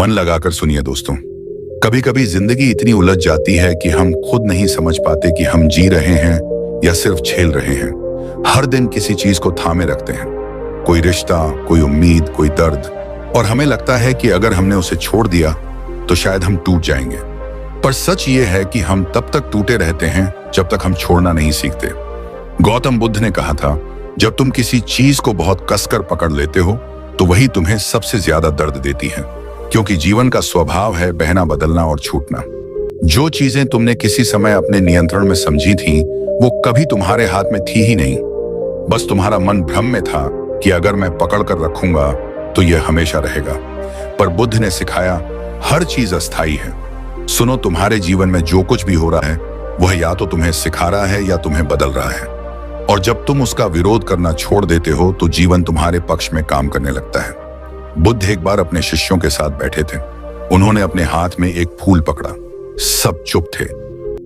मन लगाकर सुनिए दोस्तों। कभी कभी जिंदगी इतनी उलझ जाती है कि हम खुद नहीं समझ पाते कि हम जी रहे हैं या सिर्फ झेल रहे हैं। हर दिन किसी चीज को थामे रखते हैं, कोई रिश्ता, कोई उम्मीद, कोई दर्द, और हमें लगता है कि अगर हमने उसे छोड़ दिया तो शायद हम टूट जाएंगे। पर सच ये है कि हम तब तक टूटे रहते हैं जब तक हम छोड़ना नहीं सीखते। गौतम बुद्ध ने कहा था, जब तुम किसी चीज को बहुत कसकर पकड़ लेते हो तो वही तुम्हें सबसे ज्यादा दर्द देती है, क्योंकि जीवन का स्वभाव है बहना, बदलना और छूटना। जो चीजें तुमने किसी समय अपने नियंत्रण में समझी थी वो कभी तुम्हारे हाथ में थी ही नहीं। बस तुम्हारा मन भ्रम में था कि अगर मैं पकड़ कर रखूंगा तो यह हमेशा रहेगा। पर बुद्ध ने सिखाया, हर चीज अस्थायी है। सुनो, तुम्हारे जीवन में जो कुछ भी हो रहा है वह या तो तुम्हें सिखा रहा है या तुम्हें बदल रहा है। और जब तुम उसका विरोध करना छोड़ देते हो तो जीवन तुम्हारे पक्ष में काम करने लगता है। बुद्ध एक बार अपने शिष्यों के साथ बैठे थे। उन्होंने अपने हाथ में एक फूल पकड़ा। सब चुप थे,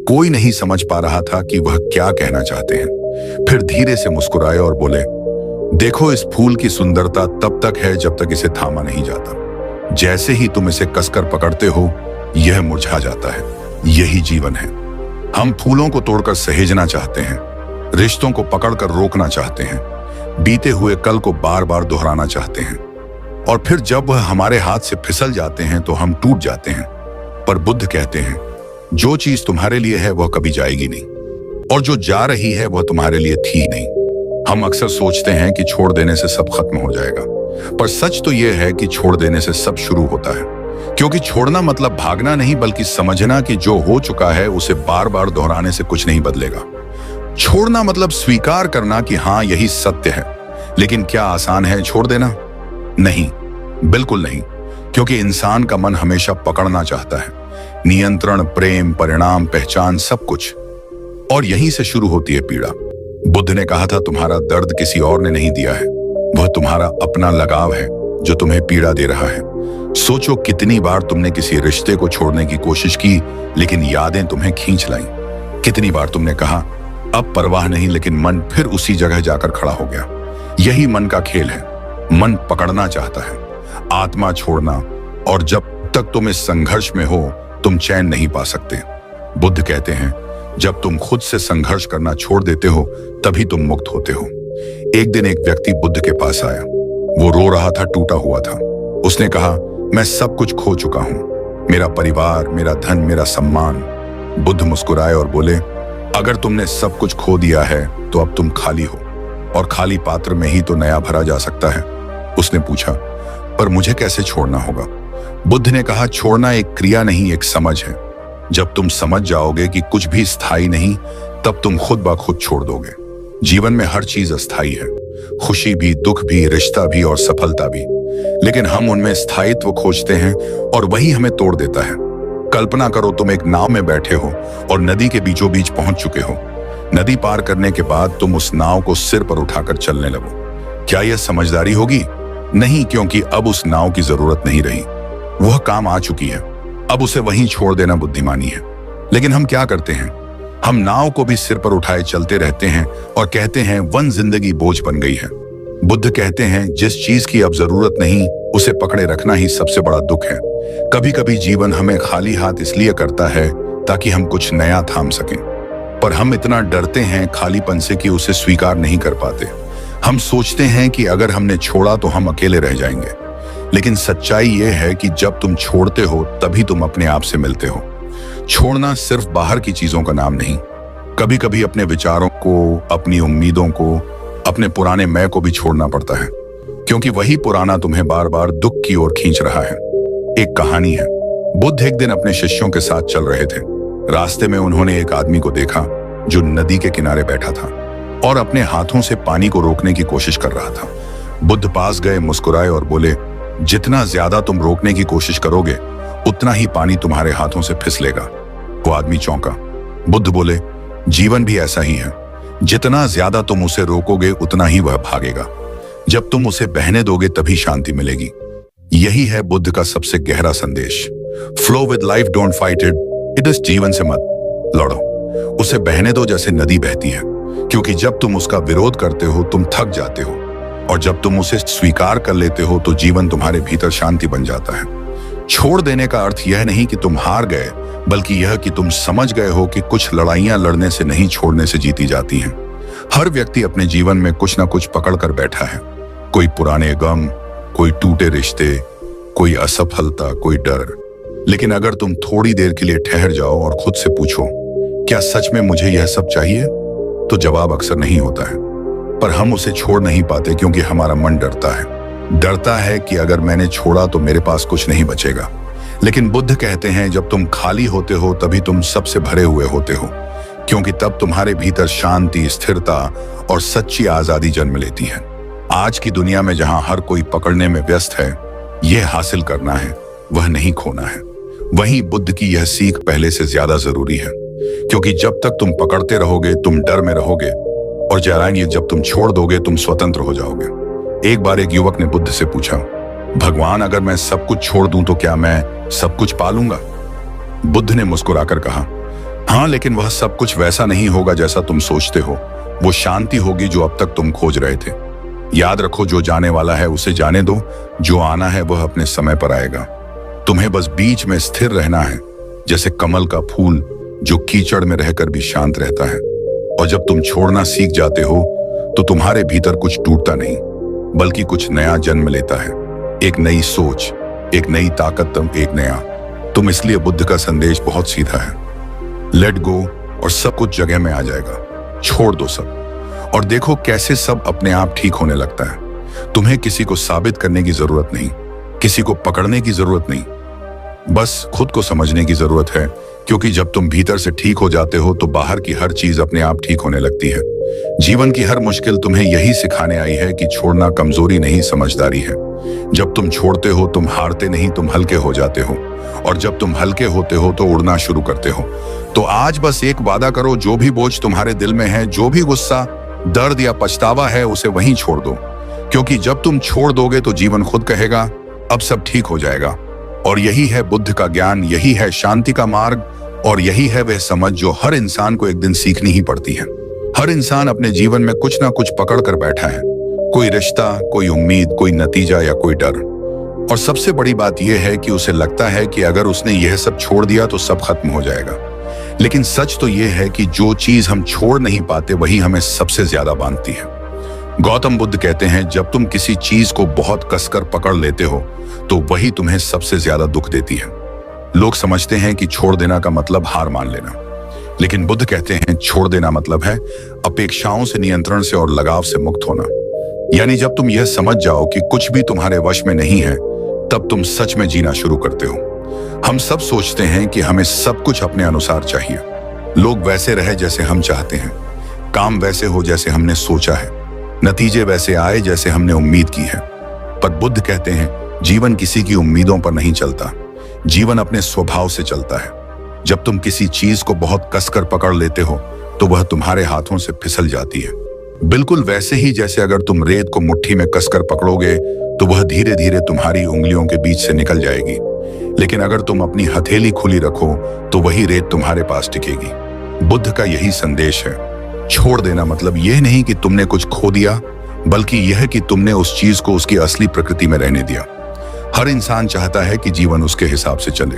कोई नहीं समझ पा रहा था कि वह क्या कहना चाहते हैं। फिर धीरे से मुस्कुराए और बोले, देखो, इस फूल की सुंदरता तब तक है जब तक इसे थामा नहीं जाता। जैसे ही तुम इसे कसकर पकड़ते हो यह मुरझा जाता है। यही जीवन है। हम फूलों को तोड़कर सहेजना चाहते हैं, रिश्तों को पकड़कर रोकना चाहते हैं, बीते हुए कल को बार बार दोहराना चाहते हैं, और फिर जब वह हमारे हाथ से फिसल जाते हैं तो हम टूट जाते हैं। पर बुद्ध कहते हैं, जो चीज तुम्हारे लिए है वह कभी जाएगी नहीं, और जो जा रही है वह तुम्हारे लिए थी ही नहीं। हम अक्सर सोचते हैं कि छोड़ देने से सब खत्म हो जाएगा, पर सच तो यह है कि छोड़ देने से सब शुरू होता है। क्योंकि छोड़ना मतलब भागना नहीं, बल्कि समझना कि जो हो चुका है उसे बार बार दोहराने से कुछ नहीं बदलेगा। छोड़ना मतलब स्वीकार करना कि हाँ, यही सत्य है। लेकिन क्या आसान है छोड़ देना? नहीं, बिल्कुल नहीं। क्योंकि इंसान का मन हमेशा पकड़ना चाहता है, नियंत्रण, प्रेम, परिणाम, पहचान, सब कुछ। और यहीं से शुरू होती है पीड़ा। बुद्ध ने कहा था, तुम्हारा दर्द किसी और ने नहीं दिया है, वह तुम्हारा अपना लगाव है जो तुम्हें पीड़ा दे रहा है। सोचो, कितनी बार तुमने किसी रिश्ते को छोड़ने की कोशिश की लेकिन यादें तुम्हें खींच लाईं। कितनी बार तुमने कहा अब परवाह नहीं, लेकिन मन फिर उसी जगह जाकर खड़ा हो गया। यही मन का खेल है। मन पकड़ना चाहता है, आत्मा छोड़ना, और जब तक तुम इस संघर्ष में हो तुम चैन नहीं पा सकते। बुद्ध कहते हैं, जब तुम खुद से संघर्ष करना छोड़ देते हो तभी तुम मुक्त होते हो। एक दिन एक व्यक्ति बुद्ध के पास आया। वो रो रहा था, टूटा हुआ था। उसने कहा, मैं सब कुछ खो चुका हूं, मेरा परिवार, मेरा धन, मेरा सम्मान। बुद्ध मुस्कुराए और बोले, अगर तुमने सब कुछ खो दिया है तो अब तुम खाली हो, और खाली पात्र में ही तो नया भरा जा सकता है। उसने पूछा, पर मुझे कैसे छोड़ना होगा? बुद्ध ने कहा, छोड़ना एक क्रिया नहीं, एक समझ है। जब तुम समझ जाओगे कि कुछ भी स्थायी नहीं, तब तुम खुद ब खुद छोड़ दोगे। जीवन में हर चीज अस्थायी है, खुशी भी, दुख भी, रिश्ता भी और सफलता भी। लेकिन हम उनमें स्थायित्व खोजते हैं और वही हमें तोड़ देता है। कल्पना करो, तुम एक नाव में बैठे हो और नदी के बीचों बीच पहुंच चुके हो। नदी पार करने के बाद तुम उस नाव को सिर पर उठाकर चलने लगो। क्या यह समझदारी होगी? नहीं, क्योंकि अब उस नाव की जरूरत नहीं रही, वह काम आ चुकी है। अब उसे वहीं छोड़ देना बुद्धिमानी है। लेकिन हम क्या करते हैं? हम नाव को भी सिर पर उठाए चलते रहते हैं और कहते हैं वन जिंदगी बोझ बन गई है। बुद्ध कहते हैं, जिस चीज की अब जरूरत नहीं उसे पकड़े रखना ही सबसे बड़ा दुख है। कभी कभी जीवन हमें खाली हाथ इसलिए करता है ताकि हम कुछ नया थाम सकें, पर हम इतना डरते हैं खालीपन से कि उसे स्वीकार नहीं कर पाते। हम सोचते हैं कि अगर हमने छोड़ा तो हम अकेले रह जाएंगे। लेकिन सच्चाई यह है कि जब तुम छोड़ते हो तभी तुम अपने आप से मिलते हो। छोड़ना सिर्फ बाहर की चीजों का नाम नहीं, कभी कभी अपने विचारों को, अपनी उम्मीदों को, अपने पुराने मैं को भी छोड़ना पड़ता है, क्योंकि वही पुराना तुम्हें बार बार दुख की ओर खींच रहा है। एक कहानी है। बुद्ध एक दिन अपने शिष्यों के साथ चल रहे थे। रास्ते में उन्होंने एक आदमी को देखा जो नदी के किनारे बैठा था और अपने हाथों से पानी को रोकने की कोशिश कर रहा था। बुद्ध पास गए, मुस्कुराए और बोले, जितना ज्यादा तुम रोकने की कोशिश करोगे उतना ही पानी तुम्हारे हाथों से फिसलेगा। वो आदमी चौंका। बुद्ध बोले, जीवन भी ऐसा ही है, जितना ज्यादा तुम उसे रोकोगे उतना ही वह भागेगा। जब तुम उसे बहने दोगे तभी शांति मिलेगी। यही है बुद्ध का सबसे गहरा संदेश। Flow with life, don't fight it. इस जीवन से मत लड़ो, उसे बहने दो जैसे नदी बहती है। क्योंकि जब तुम उसका विरोध करते हो तुम थक जाते हो, और जब तुम उसे स्वीकार कर लेते हो तो जीवन तुम्हारे भीतर शांति बन जाता है। छोड़ देने का अर्थ यह नहीं कि तुम हार गए, बल्कि यह कि तुम समझ गए हो कि कुछ लड़ाइयां लड़ने से नहीं, छोड़ने से जीती जाती हैं। हर व्यक्ति अपने जीवन में कुछ ना कुछ पकड़ कर बैठा है। कोई पुराने गम, कोई टूटे रिश्ते, कोई असफलता, कोई डर। लेकिन अगर तुम थोड़ी देर के लिए ठहर जाओ और खुद से पूछो, क्या सच में मुझे यह सब चाहिए, तो जवाब अक्सर नहीं होता है। पर हम उसे छोड़ नहीं पाते क्योंकि हमारा मन डरता है कि अगर मैंने छोड़ा तो मेरे पास कुछ नहीं बचेगा। लेकिन बुद्ध कहते हैं, जब तुम खाली होते हो तभी तुम सबसे भरे हुए होते हो, क्योंकि तब तुम्हारे भीतर शांति, स्थिरता और सच्ची आजादी जन्म लेती है। आज की दुनिया में जहां हर कोई पकड़ने में व्यस्त है, यह हासिल करना है, वह नहीं खोना है। वहीं बुद्ध की यह सीख पहले से ज्यादा जरूरी है, क्योंकि जब तक तुम पकड़ते रहोगे तुम डर में रहोगे, और जानेंगे जब तुम छोड़ दोगे तुम स्वतंत्र हो जाओगे। एक बार एक युवक ने बुद्ध से पूछा, भगवान, अगर मैं सब कुछ छोड़ दूं तो क्या मैं सब कुछ पा लूंगा? बुद्ध ने मुस्कुराकर कहा, हाँ, लेकिन वह सब कुछ वैसा नहीं होगा जैसा तुम सोचते हो। वो शांति होगी जो अब तक तुम खोज रहे थे। याद रखो, जो जाने वाला है उसे जाने दो, जो आना है वह अपने समय पर आएगा। तुम्हें बस बीच में स्थिर रहना है, जैसे कमल का फूल जो कीचड़ में रहकर भी शांत रहता है। और जब तुम छोड़ना सीख जाते हो तो तुम्हारे भीतर कुछ टूटता नहीं, बल्कि कुछ नया जन्म लेता है। एक नई सोच, एक नई ताकत, एक नया तुम। इसलिए बुद्ध का संदेश बहुत सीधा है, लेट गो और सब कुछ जगह में आ जाएगा। छोड़ दो सब और देखो कैसे सब अपने आप ठीक होने लगता है। तुम्हें किसी को साबित करने की जरूरत नहीं, किसी को पकड़ने की जरूरत नहीं, बस खुद को समझने की जरूरत है। क्योंकि जब तुम भीतर से ठीक हो जाते हो तो बाहर की हर चीज अपने आप ठीक होने लगती है। जीवन की हर मुश्किल तुम्हें यही सिखाने आई है कि छोड़ना कमजोरी नहीं, समझदारी है। जब तुम छोड़ते हो तुम हारते नहीं, तुम हल्के हो जाते हो। और जब तुम हल्के होते हो तो उड़ना शुरू करते हो। तो आज बस एक वादा करो, जो भी बोझ तुम्हारे दिल में है, जो भी गुस्सा, दर्द या पछतावा है, उसे वहीं छोड़ दो। क्योंकि जब तुम छोड़ दोगे तो जीवन खुद कहेगा, अब सब ठीक हो जाएगा। और यही है बुद्ध का ज्ञान, यही है शांति का मार्ग, और यही है वह समझ जो हर इंसान को एक दिन सीखनी ही पड़ती है। हर इंसान अपने जीवन में कुछ ना कुछ पकड़ कर बैठा है, कोई रिश्ता, कोई उम्मीद, कोई नतीजा या कोई डर। और सबसे बड़ी बात यह है कि उसे लगता है कि अगर उसने यह सब छोड़ दिया तो सब खत्म हो जाएगा। लेकिन सच तो यह है कि जो चीज हम छोड़ नहीं पाते वही हमें सबसे ज्यादा बांधती है। गौतम बुद्ध कहते हैं, जब तुम किसी चीज को बहुत कसकर पकड़ लेते हो तो वही तुम्हें सबसे ज्यादा दुख देती है। लोग समझते हैं कि छोड़ देना का मतलब हार मान लेना, लेकिन बुद्ध कहते हैं छोड़ देना मतलब है अपेक्षाओं से, नियंत्रण से और लगाव से मुक्त होना। यानी जब तुम यह समझ जाओ कि कुछ भी तुम्हारे वश में नहीं है, तब तुम सच में जीना शुरू करते हो। हम सब सोचते हैं कि हमें सब कुछ अपने अनुसार चाहिए, लोग वैसे रहे जैसे हम चाहते हैं, काम वैसे हो जैसे हमने सोचा है, नतीजे वैसे आए जैसे हमने उम्मीद की है। पर बुद्ध कहते हैं, जीवन किसी की उम्मीदों पर नहीं चलता, जीवन अपने स्वभाव से चलता है। जब तुम किसी चीज को बहुत कसकर पकड़ लेते हो तो वह तुम्हारे हाथों से फिसल जाती है, बिल्कुल वैसे ही जैसे अगर तुम रेत को मुट्ठी में कसकर पकड़ोगे तो वह धीरे धीरे तुम्हारी उंगलियों के बीच से निकल जाएगी। लेकिन अगर तुम अपनी हथेली खुली रखो तो वही रेत तुम्हारे पास टिकेगी। बुद्ध का यही संदेश है, छोड़ देना मतलब यह नहीं कि तुमने कुछ खो दिया, बल्कि यह कि तुमने उस चीज को उसकी असली प्रकृति में रहने दिया। हर इंसान चाहता है कि जीवन उसके हिसाब से चले,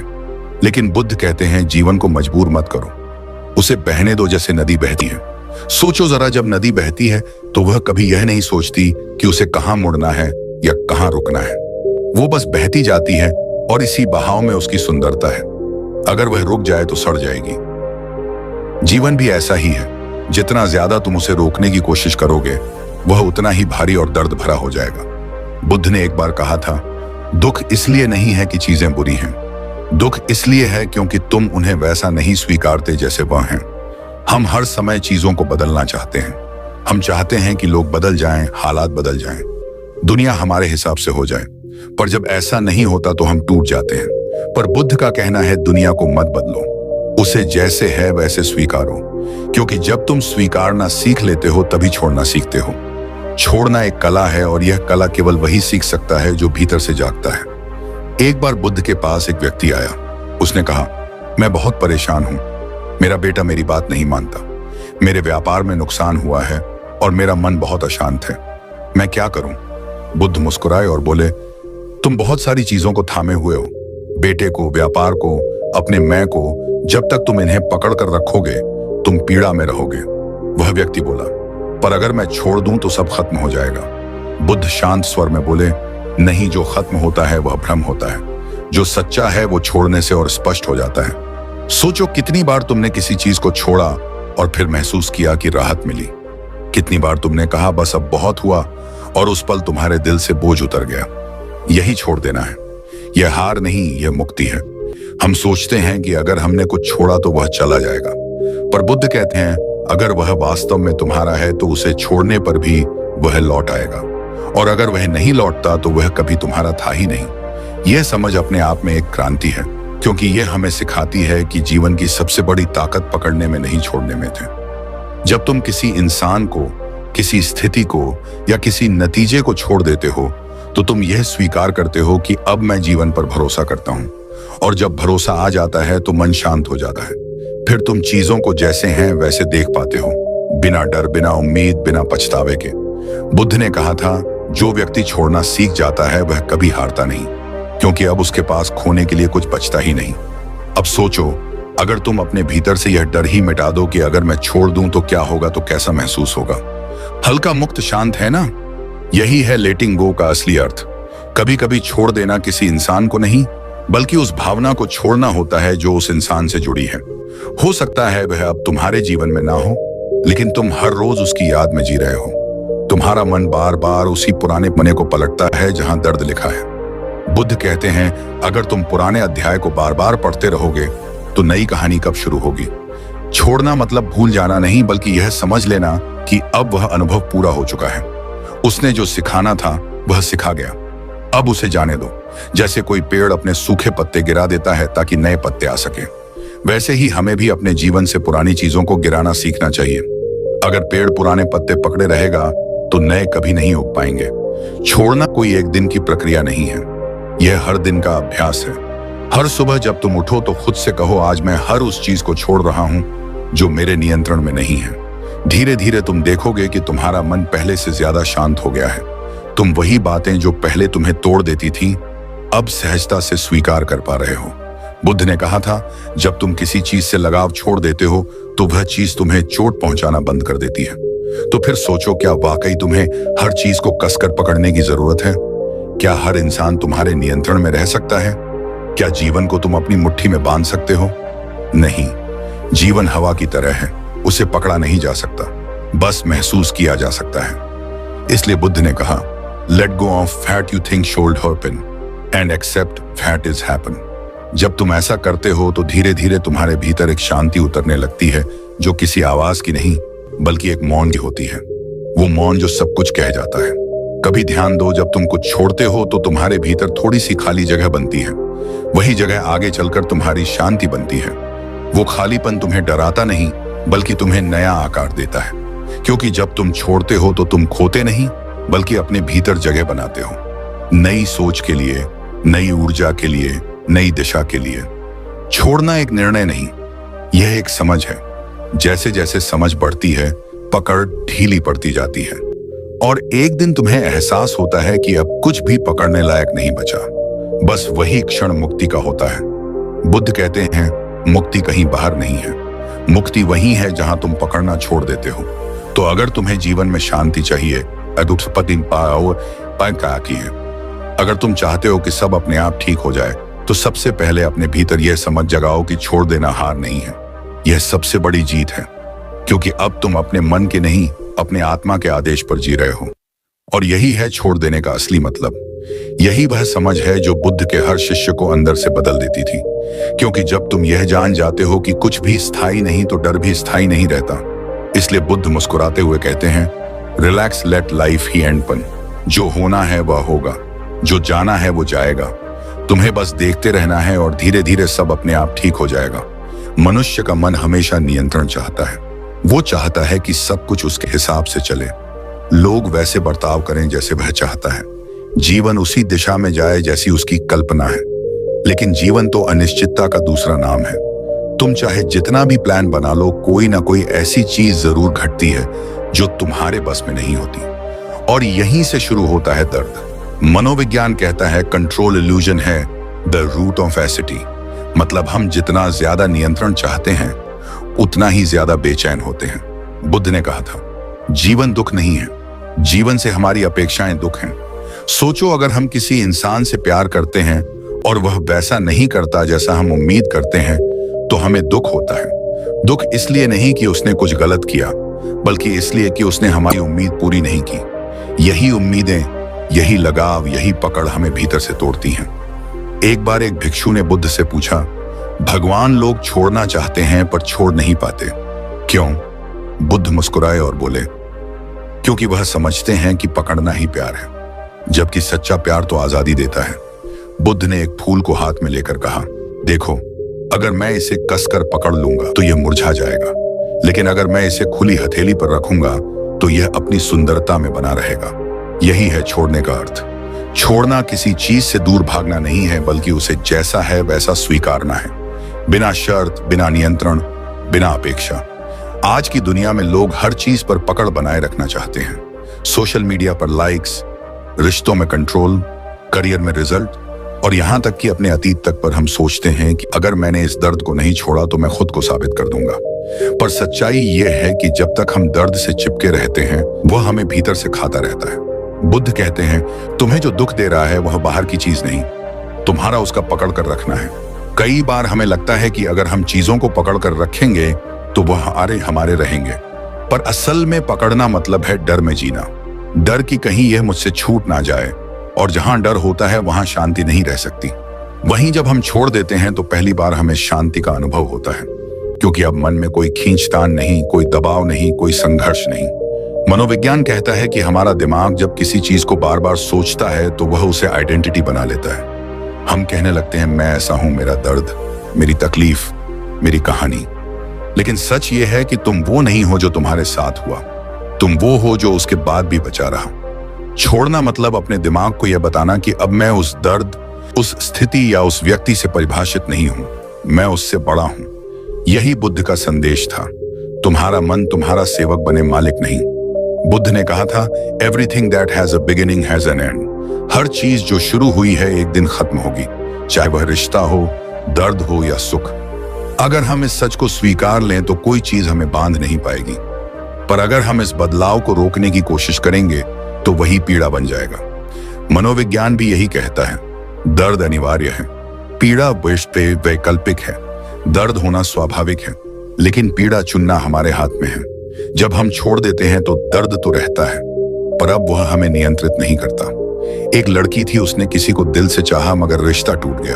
लेकिन बुद्ध कहते हैं जीवन को मजबूर मत करो, उसे बहने दो जैसे नदी बहती है। सोचो जरा, जब नदी बहती है तो वह कभी यह नहीं सोचती कि उसे कहां मुड़ना है या कहां रुकना है। वो बस बहती जाती है और इसी बहाव में उसकी सुंदरता है। अगर वह रुक जाए तो सड़ जाएगी। जीवन भी ऐसा ही है, जितना ज्यादा तुम उसे रोकने की कोशिश करोगे वह उतना ही भारी और दर्द भरा हो जाएगा। बुद्ध ने एक बार कहा था, दुख इसलिए नहीं है कि चीजें बुरी हैं, दुख इसलिए है क्योंकि तुम उन्हें वैसा नहीं स्वीकारते जैसे वह हैं। हम हर समय चीजों को बदलना चाहते हैं। हम चाहते हैं कि लोग बदल जाएं, हालात बदल जाएं, दुनिया हमारे हिसाब से हो जाए। पर जब ऐसा नहीं होता तो हम टूट जाते हैं। पर बुद्ध का कहना है, दुनिया को मत बदलो, उसे जैसे है वैसे स्वीकारो। क्योंकि जब तुम स्वीकारना सीख लेते हो तभी छोड़ना सीखते हो। छोड़ना एक कला है और यह कला केवल वही सीख सकता है जो भीतर से जागता है। एक बार बुद्ध के पास एक व्यक्ति आया। उसने कहा, मैं बहुत परेशान हूं, मेरा बेटा मेरी बात नहीं मानता, मेरे व्यापार में नुकसान हुआ है और मेरा मन बहुत अशांत है, मैं क्या करूं? बुद्ध मुस्कुराए और बोले, तुम बहुत सारी चीजों को थामे हुए हो, बेटे को, व्यापार को, अपने मैं को। जब तक तुम इन्हें पकड़ कर रखोगे तुम पीड़ा में रहोगे। वह व्यक्ति बोला, पर अगर मैं छोड़ दूं तो सब खत्म हो जाएगा। बुद्ध शांत स्वर में बोले, नहीं, जो खत्म होता है वह भ्रम होता है, जो सच्चा है वो छोड़ने से और स्पष्ट हो जाता है। सोचो कितनी बार तुमने किसी चीज को छोड़ा और फिर महसूस किया कि राहत मिली। कितनी बार तुमने कहा बस अब बहुत हुआ और उस पल तुम्हारे दिल से बोझ उतर गया। यही छोड़ देना है। यह हार नहीं, यह मुक्ति है। हम सोचते हैं कि अगर हमने कुछ छोड़ा तो वह चला जाएगा, पर बुद्ध कहते हैं अगर वह वास्तव में तुम्हारा है तो उसे छोड़ने पर भी वह लौट आएगा, और अगर वह नहीं लौटता तो वह कभी तुम्हारा था ही नहीं। यह समझ अपने आप में एक क्रांति है, क्योंकि यह हमें सिखाती है कि जीवन की सबसे बड़ी ताकत पकड़ने में नहीं, छोड़ने में थे। जब तुम किसी इंसान को, किसी स्थिति को या किसी नतीजे को छोड़ देते हो तो तुम यह स्वीकार करते हो कि अब मैं जीवन पर भरोसा करता हूं, और जब भरोसा आ जाता है तो मन शांत हो जाता है। फिर तुम चीजों को जैसे हैं वैसे देख पाते हो, बिना डर, बिना उम्मीद, बिना पछतावे के। बुद्ध ने कहा था, जो व्यक्ति छोड़ना सीख जाता है वह कभी हारता नहीं, क्योंकि अब उसके पास खोने के लिए कुछ बचता ही नहीं। अब सोचो, अगर तुम अपने भीतर से यह डर ही मिटा दो कि अगर मैं छोड़ दूं तो क्या होगा, तो कैसा महसूस होगा। हल्का, मुक्त, शांत, है ना? यही है लेटिंग गो का असली अर्थ। कभी कभी छोड़ देना किसी इंसान को नहीं, बल्कि उस भावना को छोड़ना होता है जो उस इंसान से जुड़ी है। हो सकता है वह अब तुम्हारे जीवन में ना हो, लेकिन तुम हर रोज उसकी याद में जी रहे हो। तुम्हारा मन बार बार उसी पुराने पन्ने को पलटता है जहां दर्द लिखा है। बुद्ध कहते हैं, अगर तुम पुराने अध्याय को बार बार पढ़ते रहोगे तो नई कहानी कब शुरू होगी। छोड़ना मतलब भूल जाना नहीं, बल्कि यह समझ लेना कि अब वह अनुभव पूरा हो चुका है। उसने जो सिखाना था वह सिखा गया, अब उसे जाने दो। जैसे कोई पेड़ अपने सूखे पत्ते गिरा देता है ताकि नए पत्ते आ सके, वैसे ही हमें भी अपने जीवन से पुरानी चीजों को गिराना सीखना चाहिए। अगर पेड़ पुराने पत्ते पकड़े रहेगा तो नए कभी नहीं उग पाएंगे। छोड़ना कोई एक दिन की प्रक्रिया नहीं है, यह हर दिन का अभ्यास है। हर सुबह जब तुम उठो तो खुद से कहो, आज मैं हर उस चीज को छोड़ रहा हूं जो मेरे नियंत्रण में नहीं है। धीरे धीरे तुम देखोगे कि तुम्हारा मन पहले से ज्यादा शांत हो गया है। तुम वही बातें जो पहले तुम्हें तोड़ देती थी अब सहजता से स्वीकार कर पा रहे हो। बुद्ध ने कहा था, जब तुम किसी चीज से लगाव छोड़ देते हो तो वह चीज तुम्हें चोट पहुंचाना बंद कर देती है। तो फिर सोचो, क्या वाकई तुम्हें हर चीज को कसकर पकड़ने की जरूरत है? क्या हर इंसान तुम्हारे नियंत्रण में रह सकता है? क्या जीवन को तुम अपनी मुट्ठी में बांध सकते हो? नहीं, जीवन हवा की तरह है, उसे पकड़ा नहीं जा सकता, बस महसूस किया जा सकता है। इसलिए बुद्ध ने कहा, let go of fat you think should happen and accept fat is happen. जब तुम ऐसा करते हो तो धीरे धीरे तुम्हारे भीतर एक शांति उतरने लगती है, जो किसी आवाज की नहीं बल्कि एक मौन की होती है। वो मौन जो सब कुछ कह जाता है। कभी ध्यान दो, जब तुम कुछ छोड़ते हो तो तुम्हारे भीतर थोड़ी सी खाली जगह बनती है। वही जगह आगे चलकर तुम्हारी शांति बनती है। वो खालीपन तुम्हें डराता नहीं बल्कि तुम्हें नया आकार देता है, क्योंकि जब तुम छोड़ते हो तो तुम खोते नहीं बल्कि अपने भीतर जगह बनाते हो, नई सोच के लिए, नई ऊर्जा के लिए, नई दिशा के लिए। छोड़ना एक निर्णय नहीं, यह एक समझ है। जैसे जैसे समझ बढ़ती है पकड़ ढीली पड़ती जाती है, और एक दिन तुम्हें एहसास होता है कि अब कुछ भी पकड़ने लायक नहीं बचा। बस वही क्षण मुक्ति का होता है। बुद्ध कहते हैं, मुक्ति कहीं बाहर नहीं है, मुक्ति वही है जहां तुम पकड़ना छोड़ देते हो। तो अगर तुम्हें जीवन में शांति चाहिए, अगर तुम चाहते हो कि सब अपने आप ठीक हो जाए, तो सबसे पहले अपने भीतर यह समझ जगाओ कि छोड़ देना हार नहीं है, यह सबसे बड़ी जीत है। क्योंकि अब तुम अपने मन के नहीं, अपने आत्मा के आदेश पर जी रहे हो, और यही है छोड़ देने का असली मतलब। यही वह समझ है जो बुद्ध के हर शिष्य को अंदर से बदल देती थी। क्योंकि जब तुम यह जान जाते हो कि कुछ भी स्थायी नहीं तो डर भी स्थायी नहीं रहता। इसलिए बुद्ध मुस्कुराते हुए कहते हैं, रिलैक्स, लेट लाइफ ही एंडपन। जो होना है वह होगा, जो जाना है वो जाएगा। तुम्हें बस देखते रहना है और धीरे धीरे सब अपने आप ठीक हो जाएगा। मनुष्य का मन हमेशा नियंत्रण चाहता है। वो चाहता है कि सब कुछ उसके हिसाब से चले, लोग वैसे बर्ताव करें जैसे वह चाहता है, जीवन उसी दिशा में जाए जैसी उसकी कल्पना है। लेकिन जीवन तो अनिश्चितता का दूसरा नाम है। तुम चाहे जितना भी प्लान बना लो, कोई ना कोई ऐसी चीज जरूर घटती है जो तुम्हारे बस में नहीं होती, और यहीं से शुरू होता है दर्द। मनोविज्ञान कहता है कंट्रोल इल्यूजन है, द रूट ऑफ एसिटी, मतलब हम जितना ज्यादा नियंत्रण चाहते हैं उतना ही ज्यादा बेचैन होते हैं। बुद्ध ने कहा था, जीवन दुख नहीं है, जीवन से हमारी अपेक्षाएं दुख हैं। सोचो, अगर हम किसी इंसान से प्यार करते हैं और वह वैसा नहीं करता जैसा हम उम्मीद करते हैं तो हमें दुख होता है। दुख इसलिए नहीं कि उसने कुछ गलत किया, बल्कि इसलिए कि उसने हमारी उम्मीद पूरी नहीं की। यही उम्मीदें, यही लगाव, यही पकड़ हमें भीतर से तोड़ती हैं। एक बार एक भिक्षु ने बुद्ध से पूछा, भगवान लोग छोड़ना चाहते हैं पर छोड़ नहीं पाते, क्यों? बुद्ध मुस्कुराए और बोले, क्योंकि वह समझते हैं कि पकड़ना ही प्यार है, जबकि सच्चा प्यार तो आजादी देता है। बुद्ध ने एक फूल को हाथ में लेकर कहा, देखो, अगर मैं इसे कसकर पकड़ लूंगा तो यह मुरझा जाएगा, लेकिन अगर मैं इसे खुली हथेली पर रखूंगा तो यह अपनी सुंदरता में बना रहेगा। यही है छोड़ने का अर्थ। छोड़ना किसी चीज से दूर भागना नहीं है, बल्कि उसे जैसा है वैसा स्वीकारना है, बिना शर्त, बिना नियंत्रण, बिना अपेक्षा। आज की दुनिया में लोग हर चीज पर पकड़ बनाए रखना चाहते हैं। सोशल मीडिया पर लाइक्स, रिश्तों में कंट्रोल, करियर में रिजल्ट, और यहां तक कि अपने अतीत तक पर हम सोचते हैं कि अगर मैंने इस दर्द को नहीं छोड़ा तो मैं खुद को साबित कर दूंगा। पर सच्चाई यह है कि जब तक हम दर्द से चिपके रहते हैं वह हमें भीतर से खाता रहता है। बुद्ध कहते हैं, तुम्हें जो दुख दे रहा है वह बाहर की चीज नहीं, तुम्हारा उसका पकड़ कर रखना है। कई बार हमें लगता है कि अगर हम चीजों को पकड़ कर रखेंगे तो वह हमारे रहेंगे, पर असल में पकड़ना मतलब है डर में जीना। डर कि कहीं यह मुझसे छूट ना जाए, और जहां डर होता है वहां शांति नहीं रह सकती। वहीं जब हम छोड़ देते हैं तो पहली बार हमें शांति का अनुभव होता है, क्योंकि अब मन में कोई खींचतान नहीं, कोई दबाव नहीं, कोई संघर्ष नहीं। मनोविज्ञान कहता है कि हमारा दिमाग जब किसी चीज को बार बार सोचता है तो वह उसे आइडेंटिटी बना लेता है। हम कहने लगते हैं, मैं ऐसा हूं, मेरा दर्द, मेरी तकलीफ, मेरी कहानी। लेकिन सच ये है कि तुम वो नहीं हो जो तुम्हारे साथ हुआ, तुम वो हो जो उसके बाद भी बचा रहा। छोड़ना मतलब अपने दिमाग को यह बताना कि अब मैं उस दर्द, उस स्थिति या उस व्यक्ति से परिभाषित नहीं हूं, मैं उससे बड़ा हूं। यही बुद्ध का संदेश था, तुम्हारा मन तुम्हारा सेवक बने, मालिक नहीं। बुद्ध ने कहा था, everything that has a beginning has an end. हर चीज जो शुरू हुई है एक दिन खत्म होगी, चाहे वह रिश्ता हो, दर्द हो या सुख। अगर हम इस सच को स्वीकार लें तो कोई चीज हमें बांध नहीं पाएगी, पर अगर हम इस बदलाव को रोकने की कोशिश करेंगे तो वही पीड़ा बन जाएगा। मनोविज्ञान भी यही कहता है, दर्द अनिवार्य है, पीड़ा वैकल्पिक है। दर्द होना स्वाभाविक है, लेकिन पीड़ा चुनना हमारे हाथ में है। जब हम छोड़ देते हैं तो दर्द तो रहता है, पर अब वह हमें नियंत्रित नहीं करता। एक लड़की थी, उसने किसी को दिल से चाहा मगर रिश्ता टूट गया।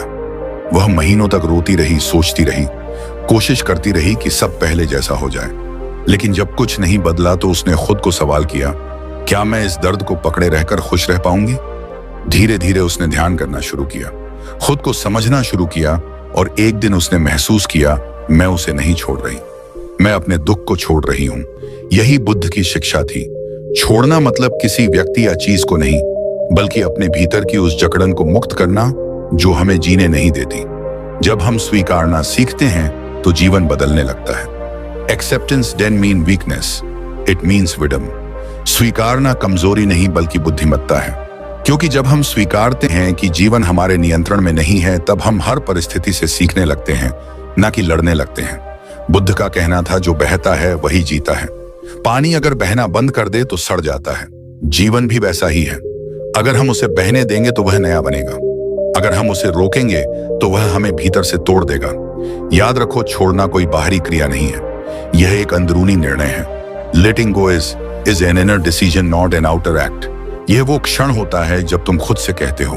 वह महीनों तक रोती रही, सोचती रही, कोशिश करती रही कि सब पहले जैसा हो जाए। लेकिन जब कुछ नहीं बदला तो उसने खुद को सवाल किया, क्या मैं इस दर्द को पकड़े रहकर खुश रह पाऊंगी? धीरे धीरे उसने ध्यान करना शुरू किया, खुद को समझना शुरू किया, और एक दिन उसने महसूस किया, मैं उसे नहीं छोड़ रही, मैं अपने दुख को छोड़ रही हूं। यही बुद्ध की शिक्षा थी। छोड़ना मतलब किसी व्यक्ति या चीज को नहीं, बल्कि अपने भीतर की उस जकड़न को मुक्त करना जो हमें जीने नहीं देती। जब हम स्वीकारना सीखते हैं तो जीवन बदलने लगता है। Acceptance don't mean weakness, it means wisdom. स्वीकारना कमजोरी नहीं बल्कि बुद्धिमत्ता है, क्योंकि जब हम स्वीकारते हैं कि जीवन हमारे नियंत्रण में नहीं है, तब हम हर परिस्थिति से सीखने लगते हैं, न कि लड़ने लगते हैं। बुद्ध का कहना था, जो बहता है वही जीता है। पानी अगर बहना बंद कर दे तो सड़ जाता है, जीवन भी वैसा ही है। अगर हम उसे बहने देंगे तो वह नया बनेगा, अगर हम उसे रोकेंगे तो वह हमें भीतर से तोड़ देगा। याद रखो, छोड़ना कोई बाहरी क्रिया नहीं है, यह एक अंदरूनी निर्णय है। Letting go is an inner decision, not an outer act. यह वो क्षण होता है जब तुम खुद से कहते हो,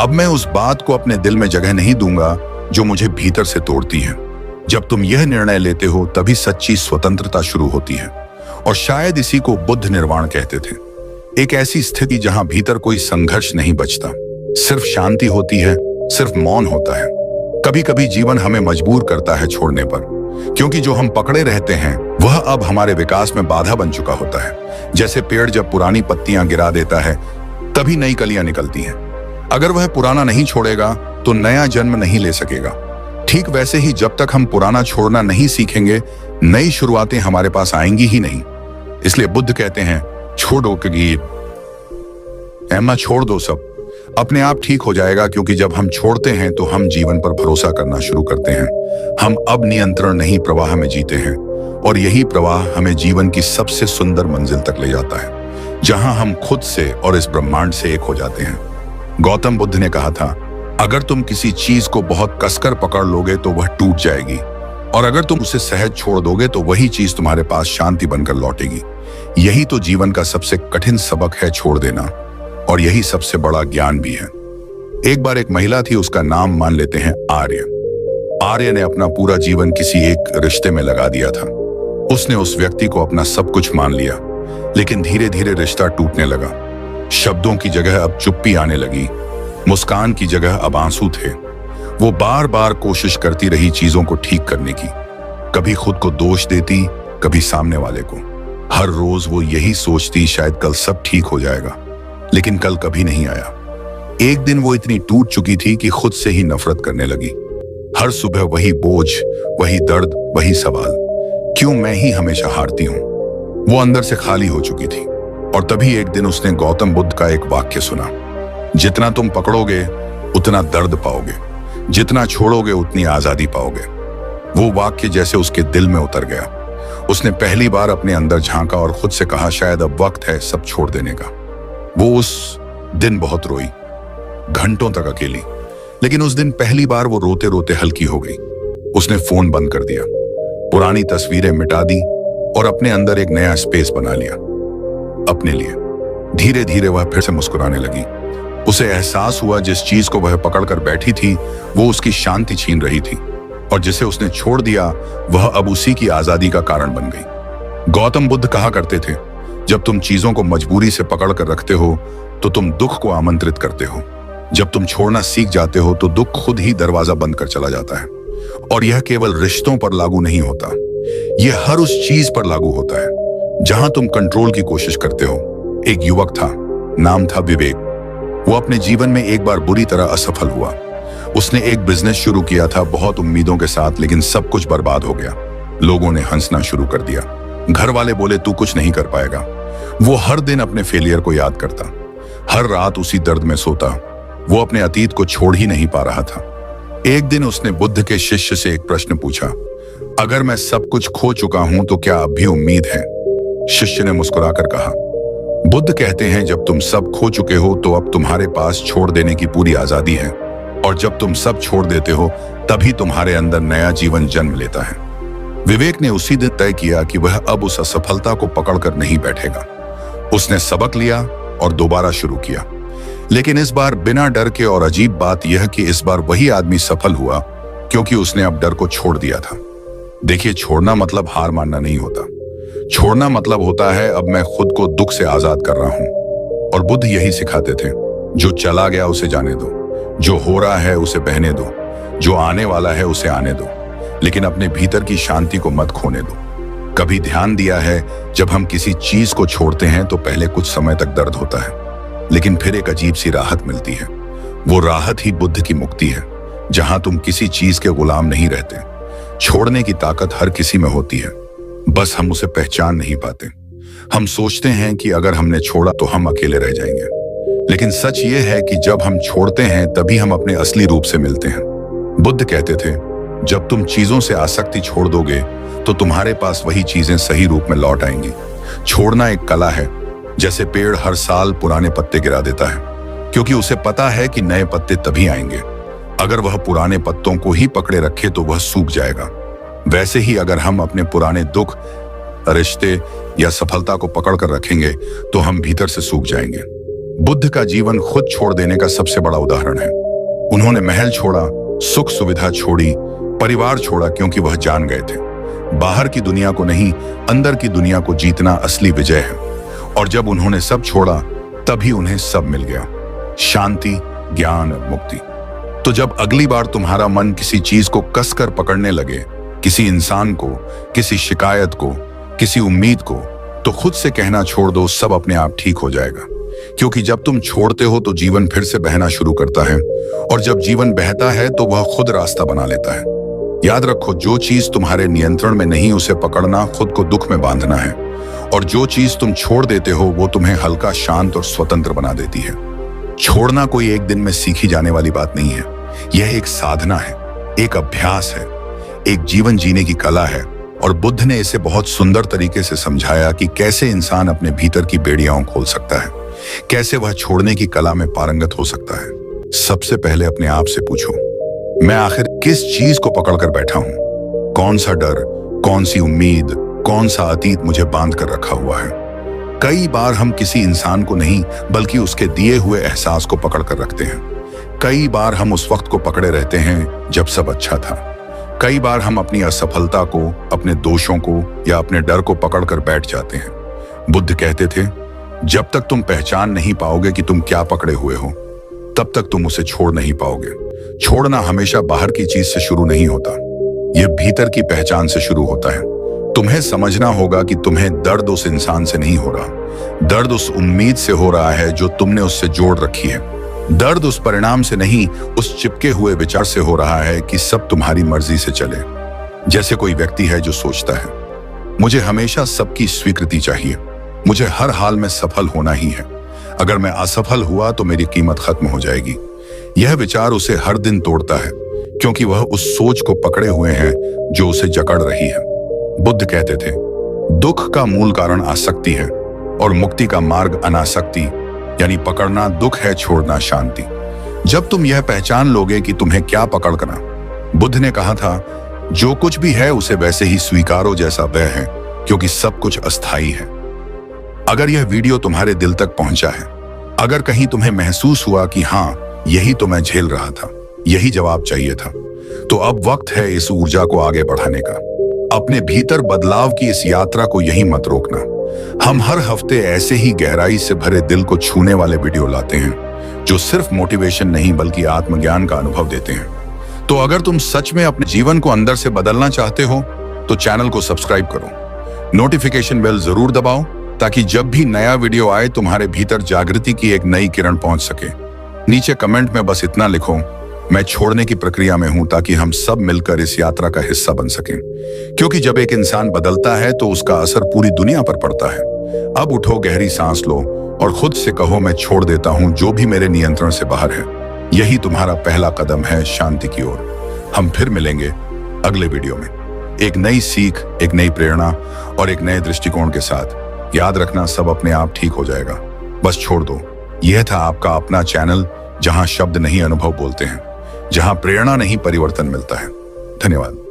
अब मैं उस बात को अपने दिल में जगह नहीं दूंगा जो मुझे भीतर से तोड़ती है। जब तुम यह निर्णय लेते हो तभी सच्ची स्वतंत्रता शुरू होती है, और शायद इसी को बुद्ध निर्वाण कहते थे। एक ऐसी स्थिति जहां भीतर कोई संघर्ष नहीं बचता, सिर्फ शांति होती है, सिर्फ मौन होता है। कभी कभी जीवन हमें मजबूर करता है छोड़ने पर, क्योंकि जो हम पकड़े रहते हैं वह अब हमारे विकास में बाधा बन चुका होता है। जैसे पेड़ जब पुरानी पत्तियां गिरा देता है तभी नई कलियां निकलती हैं। अगर वह पुराना नहीं छोड़ेगा तो नया जन्म नहीं ले सकेगा। ठीक वैसे ही जब तक हम पुराना छोड़ना नहीं सीखेंगे, नई शुरुआतें हमारे पास आएंगी ही नहीं। इसलिए बुद्ध कहते हैं, छोड़ो कि एम्मा, छोड़ दो सब, अपने आप ठीक हो जाएगा, क्योंकि जब हम छोड़ते हैं तो हम जीवन पर भरोसा करना शुरू करते हैं। हम अब नियंत्रण नहीं, प्रवाह में जीते हैं, और यही प्रवाह हमें जीवन की सबसे सुंदर मंजिल तक ले जाता है, जहां हम खुद से और इस ब्रह्मांड से एक हो जाते हैं। गौतम बुद्ध ने कहा था, अगर तुम किसी चीज को बहुत कसकर पकड़ लोगे तो वह टूट जाएगी, और अगर तुम उसे सहज छोड़ दोगे तो वही चीज तुम्हारे पास शांति बनकर लौटेगी। यही तो जीवन का सबसे कठिन सबक है, छोड़ देना, और यही सबसे बड़ा ज्ञान भी है। एक बार एक महिला थी, उसका नाम मान लेते हैं आर्य। आर्य ने अपना पूरा जीवन किसी एक रिश्ते में लगा दिया था। उसने उस व्यक्ति को अपना सब कुछ मान लिया, लेकिन धीरे धीरे रिश्ता टूटने लगा। शब्दों की जगह अब चुप्पी आने लगी, मुस्कान की जगह अब आंसू थे। वो बार बार कोशिश करती रही चीजों को ठीक करने की, कभी खुद को दोष देती, कभी सामने वाले को। हर रोज वो यही सोचती, शायद कल सब ठीक हो जाएगा, लेकिन कल कभी नहीं आया। एक दिन वो इतनी टूट चुकी थी कि खुद से ही नफरत करने लगी। हर सुबह वही बोझ, वही दर्द, वही सवाल, क्यों मैं ही हमेशा हारती हूं। वो अंदर से खाली हो चुकी थी, और तभी एक दिन उसने गौतम बुद्ध का एक वाक्य सुना, जितना तुम पकड़ोगे उतना दर्द पाओगे, जितना छोड़ोगे उतनी आजादी पाओगे। वो वाक्य जैसे उसके दिल में उतर गया। उसने पहली बार अपने अंदर झांका और खुद से कहा, शायद अब वक्त है सब छोड़ देने का। वो उस दिन बहुत रोई, घंटों तक अकेली, लेकिन उस दिन पहली बार वो रोते रोते हल्की हो गई। उसने फोन बंद कर दिया, पुरानी तस्वीरें मिटा दी, और अपने अंदर एक नया स्पेस बना लिया अपने लिए। धीरे धीरे वह फिर से मुस्कुराने लगी। उसे एहसास हुआ, जिस चीज को वह पकड़कर बैठी थी वो उसकी शांति छीन रही थी, और जिसे उसने छोड़ दिया वह अब उसी की आजादी का कारण बन गई। गौतम बुद्ध कहा करते थे, जब तुम चीजों को मजबूरी से पकड़ कर रखते हो तो तुम दुख को आमंत्रित करते हो। जब तुम छोड़ना सीख जाते हो तो दुख खुद ही दरवाजा बंद कर चला जाता है। और यह केवल रिश्तों पर लागू नहीं होता, यह हर उस चीज पर लागू होता है जहां तुम कंट्रोल की कोशिश करते हो। एक युवक था, नाम था विवेक। वो अपने जीवन में एक बार बुरी तरह असफल हुआ। उसने एक बिजनेस शुरू किया था बहुत उम्मीदों के साथ, लेकिन सब कुछ बर्बाद हो गया। लोगों ने हंसना शुरू कर दिया, घर वाले बोले तू कुछ नहीं कर पाएगा। वो हर दिन अपने फेलियर को याद करता, हर रात उसी दर्द में सोता। वो अपने अतीत को छोड़ ही नहीं पा रहा था। एक दिन उसने बुद्ध के शिष्य से एक प्रश्न पूछा, अगर मैं सब कुछ खो चुका हूं तो क्या अब भी उम्मीद है? शिष्य ने मुस्कुराकर कहा, बुद्ध कहते हैं जब तुम सब खो चुके हो तो अब तुम्हारे पास छोड़ देने की पूरी आजादी है, और जब तुम सब छोड़ देते हो तभी तुम्हारे अंदर नया जीवन जन्म लेता है। विवेक ने उसी दिन तय किया कि वह अब उस असफलता को पकड़कर नहीं बैठेगा। उसने सबक लिया और दोबारा शुरू किया, लेकिन इस बार बिना डर के। और अजीब बात यह कि इस बार वही आदमी सफल हुआ, क्योंकि उसने अब डर को छोड़ दिया था। देखिए, छोड़ना मतलब हार मानना नहीं होता। छोड़ना मतलब होता है अब मैं खुद को दुख से आजाद कर रहा हूं। और बुद्ध यही सिखाते थे, जो चला गया उसे जाने दो, जो हो रहा है उसे बहने दो, जो आने वाला है उसे आने दो, लेकिन अपने भीतर की शांति को मत खोने दो। कभी ध्यान दिया है, जब हम किसी चीज को छोड़ते हैं तो पहले कुछ समय तक दर्द होता है, लेकिन फिर एक अजीब सी राहत मिलती है। वो राहत ही बुद्ध की मुक्ति है, जहां तुम किसी चीज के गुलाम नहीं रहते। छोड़ने की ताकत हर किसी में होती है, बस हम उसे पहचान नहीं पाते। हम सोचते हैं कि अगर हमने छोड़ा तो हम अकेले रह जाएंगे, लेकिन सच ये है कि जब हम छोड़ते हैं तभी हम अपने असली रूप से मिलते हैं। बुद्ध कहते थे, जब तुम चीजों से आसक्ति छोड़ दोगे तो तुम्हारे पास वही चीजें सही रूप में लौट आएंगी। छोड़ना एक कला है, जैसे पेड़ हर साल पुराने पत्ते गिरा देता है, क्योंकि उसे पता है कि नए पत्ते तभी आएंगे। अगर वह पुराने पत्तों को ही पकड़े रखे तो वह सूख जाएगा। वैसे ही अगर हम अपने पुराने दुख, रिश्ते या सफलता को पकड़कर रखेंगे तो हम भीतर से सूख जाएंगे। बुद्ध का जीवन खुद छोड़ देने का सबसे बड़ा उदाहरण है। उन्होंने महल छोड़ा, सुख सुविधा छोड़ी, परिवार छोड़ा, क्योंकि वह जान गए थे बाहर की दुनिया को नहीं, अंदर की दुनिया को जीतना असली विजय है। और जब उन्होंने सब छोड़ा तभी उन्हें सब मिल गया, शांति, ज्ञान और मुक्ति। तो जब अगली बार तुम्हारा मन किसी चीज को कसकर पकड़ने लगे, किसी इंसान को, किसी शिकायत को, किसी उम्मीद को, तो खुद से कहना छोड़ दो, सब अपने आप ठीक हो जाएगा। क्योंकि जब तुम छोड़ते हो तो जीवन फिर से बहना शुरू करता है, और जब जीवन बहता है तो वह खुद रास्ता बना लेता है। याद रखो, जो चीज तुम्हारे नियंत्रण में नहीं उसे पकड़ना खुद को दुख में बांधना है, और जो चीज तुम छोड़ देते हो वो तुम्हें हल्का, शांत और स्वतंत्र बना देती है। छोड़ना कोई एक दिन में सीखी जाने वाली बात नहीं है। यह एक साधना है, एक अभ्यास है, एक जीवन जीने की कला है। और बुद्ध ने इसे बहुत सुंदर तरीके से समझाया कि कैसे इंसान अपने भीतर की बेड़ियां खोल सकता है, कैसे वह छोड़ने की कला में पारंगत हो सकता है। सबसे पहले अपने आप से पूछो, मैं आखिर किस चीज को पकड़कर बैठा हूं? कौन सा डर, कौन सी उम्मीद, कौन सा अतीत मुझे बांध कर रखा हुआ है? कई बार हम किसी इंसान को नहीं बल्कि उसके दिए हुए एहसास को पकड़ कर रखते हैं। कई बार हम उस वक्त को पकड़े रहते हैं जब सब अच्छा था। कई बार हम अपनी असफलता को, अपने दोषों को या अपने डर को पकड़कर बैठ जाते हैं। बुद्ध कहते थे, जब तक तुम पहचान नहीं पाओगे कि तुम क्या पकड़े हुए हो, तब तक तुम उसे छोड़ नहीं पाओगे। छोड़ना हमेशा बाहर की चीज से शुरू नहीं होता, यह भीतर की पहचान से शुरू होता है। तुम्हें समझना होगा कि तुम्हें दर्द उस इंसान से नहीं हो रहा, दर्द उस उम्मीद से हो रहा है जो तुमने उससे जोड़ रखी है। दर्द उस परिणाम से नहीं, उस चिपके हुए विचार से हो रहा है कि सब तुम्हारी मर्जी से चले। जैसे कोई व्यक्ति है जो सोचता है, मुझे हमेशा सबकी स्वीकृति चाहिए, मुझे हर हाल में सफल होना ही है, अगर मैं असफल हुआ तो मेरी कीमत खत्म हो जाएगी। यह विचार उसे हर दिन तोड़ता है, क्योंकि वह उस सोच को पकड़े हुए है जो उसे जकड़ रही है। बुद्ध कहते थे, दुख का मूल कारण आसक्ति है और मुक्ति का मार्ग अनासक्ति, यानी पकड़ना दुख है, छोड़ना शांति। जब तुम यह पहचान लोगे कि तुम्हें क्या पकड़ना, बुद्ध ने कहा था, जो कुछ भी है उसे वैसे ही स्वीकारो जैसा वह है, क्योंकि सब कुछ अस्थाई है। अगर यह वीडियो तुम्हारे दिल तक पहुंचा है, अगर कहीं तुम्हें महसूस हुआ कि हाँ, यही तो मैं झेल रहा था, यही जवाब चाहिए था, तो अब वक्त है इस ऊर्जा को आगे बढ़ाने का। अपने भीतर बदलाव की इस यात्रा को यहीं मत रोकना। हम हर हफ्ते ऐसे ही गहराई से भरे दिल को छूने वाले वीडियो लाते हैं, जो सिर्फ मोटिवेशन नहीं बल्कि आत्मज्ञान का अनुभव देते हैं। तो अगर तुम सच में अपने जीवन को अंदर से बदलना चाहते हो, तो चैनल को सब्सक्राइब करो, नोटिफिकेशन बेल जरूर दबाओ, ताकि जब भी नया वीडियो आए तुम्हारे भीतर जागृति की एक नई किरण पहुंच सके। नीचे कमेंट में बस इतना लिखो, मैं छोड़ने की प्रक्रिया में हूं, ताकि हम सब मिलकर इस यात्रा का हिस्सा बन सकें। क्योंकि जब एक इंसान बदलता है तो उसका असर पूरी दुनिया पर पड़ता है। अब उठो, गहरी सांस लो और खुद से कहो, मैं छोड़ देता हूं जो भी मेरे नियंत्रण से बाहर है। यही तुम्हारा पहला कदम है शांति की ओर। हम फिर मिलेंगे अगले वीडियो में, एक नई सीख, एक नई प्रेरणा और एक नए दृष्टिकोण के साथ। याद रखना, सब अपने आप ठीक हो जाएगा, बस छोड़ दो। यह था आपका अपना चैनल, जहां शब्द नहीं अनुभव बोलते हैं, जहां प्रेरणा नहीं परिवर्तन मिलता है। धन्यवाद।